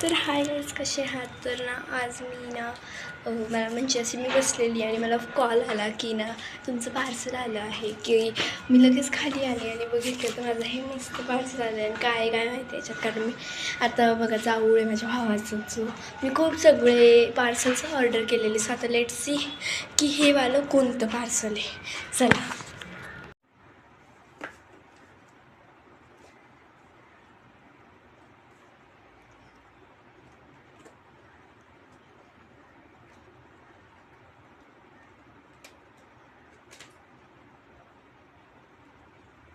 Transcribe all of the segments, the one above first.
तर hi guys, कसे आहात? तर ना आज मी ना मला म्हणजे अशी मी बसलेली आणि मला कॉल आला की ना तुमचं पार्सल आलं आहे. की मी लगेच खाली आले आणि बघितलं तर माझं हे मस्त पार्सल आलं आहे. आणि काय माहिती याच्यात, कारण मी आता बघा जाऊळ आहे माझ्या भावाचं. जो मी खूप सगळे पार्सल्स ऑर्डर केलेले. सो आता लेट्स सी की हे वालं कोणतं पार्सल आहे. चला.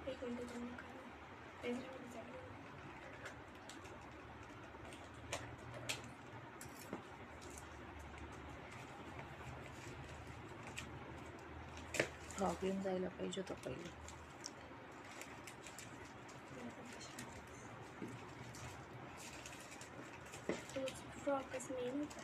एक मिनिट फ्रॉक घेऊन जायला पाहिजे होतं पहिले. फ्रॉकच मेन होता.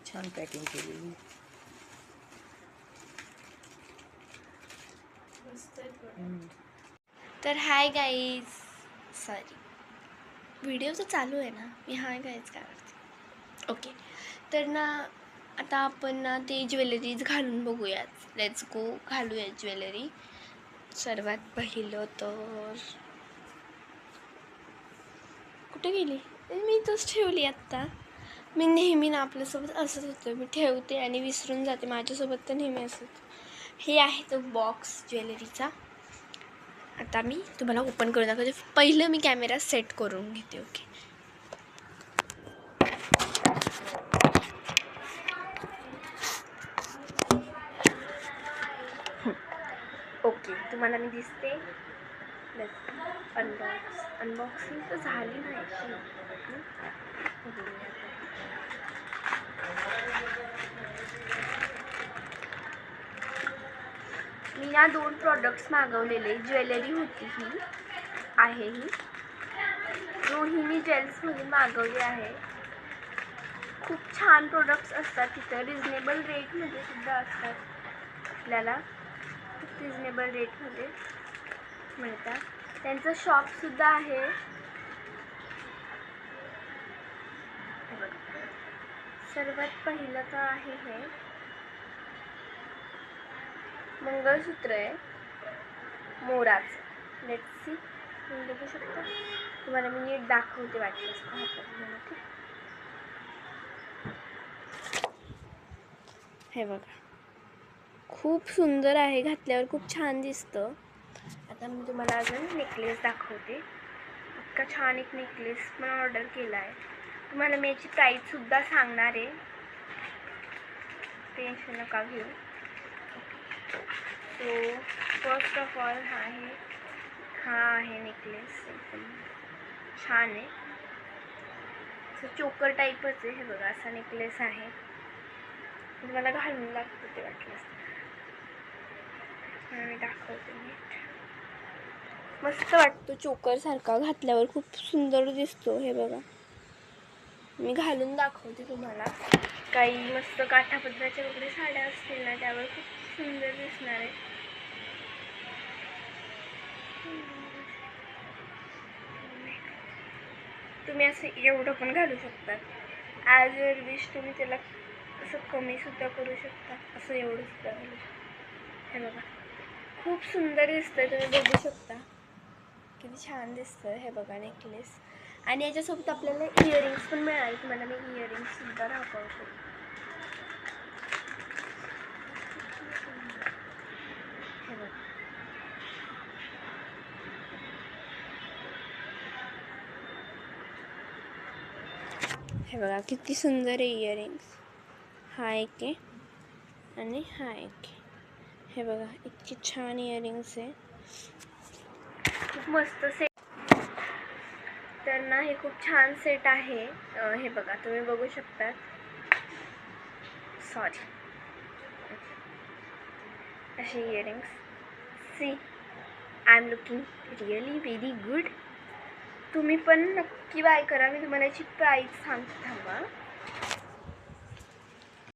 छान पॅकिंग केलेली. तर हाय गाईज, सॉरी व्हिडिओ तर चालू आहे ना, मी हाय गाईज काय करते. ओके, तर ना आता आपण ना ते ज्वेलरीज घालून बघूयात. लेट्स गो, घालूयात ज्वेलरी. सर्वात पहिलं तर कुठे गेली? मी इथंच ठेवली आत्ता. मी नेहमी ना आपल्यासोबत असंच होतं, मी ठेवते आणि विसरून जाते. माझ्यासोबत तर नेहमी असं होतं. हे आहे तो बॉक्स ज्वेलरीचा. आता मी तुम्हाला ओपन करून दाखवते. पहिलं मी कॅमेरा सेट करून घेते. ओके, तुम्हाला मी दिसते. अनबॉक्सिंग तर झाली नाही. मी ना 2 प्रॉडक्ट्स मागवलेले. ज्वेलरी होती ही, आहे ही. रोहिणी जेल्समधून मागवली आहे. खूप छान प्रोडक्ट्स असतात तिथं. रिजनेबल रेटमध्ये सुद्धा असतात. आपल्याला खूप रिजनेबल रेटमध्ये मिळतात. त्यांचं शॉपसुद्धा आहे. सर्वात पहिलं तर आहे हे मंगळसूत्र आहे मोराचं. लेट्स सी, तुम्ही बघू शकता. तुम्हाला मी नीट दाखवते वाटलंच तर. हे बघा, खूप सुंदर आहे. घातल्यावर खूप छान दिसतं. आता मी तुम्हाला अजून नेकलेस दाखवते. इतका छान एक नेकलेस पण ऑर्डर केला आहे. तुम्हाला मी याची प्राईससुद्धा सांगणार आहे, टेन्शन नका घेऊ. सो फर्स्ट ऑफ ऑल हा आहे नेकलेस. एकदम छान आहे. असं चोकर टाईपच आहे. हे बघा, असा नेकलेस आहे. तुम्हाला घालून लागतं ते वाटलंच. मी दाखवते नीट. मस्त वाटतो चोकर सारखा. घातल्यावर खूप सुंदर दिसतो. हे बघा, मी घालून दाखवते तुम्हाला. काही मस्त काठापदराच्या वगैरे साड्या असतील ना, त्यावर खूप सुंदर दिसणार आहे. तुम्ही असं एवढं पण घालू शकता. As your wish. तुम्ही त्याला असं कमी सुद्धा करू शकता. असं एवढं सुद्धा घालू शकता. हे बघा, खूप सुंदर दिसतंय. तुम्ही बघू शकता किती छान दिसतं. हे बघा नेकलेस. आणि याच्यासोबत आपल्याला इयरिंग्स पण मिळाले. तुम्हाला मी इयरिंग्स सुद्धा दाखवते. हे बघा, हे बघा किती सुंदर आहे इयरिंग्स. हा एक आहे आणि हा एक आहे. हे बघा इतकी छान इयरिंग्स आहे, खूप मस्त सेट. तर ना हे खूप छान सेट आहे. हे बघा तुम्ही बघू शकता. सॉरी, असे earrings. See, I am looking really very good. तुम्ही पण नक्की बाय करा. मी तुम्हाला याची प्राईस सांगते, थांबा.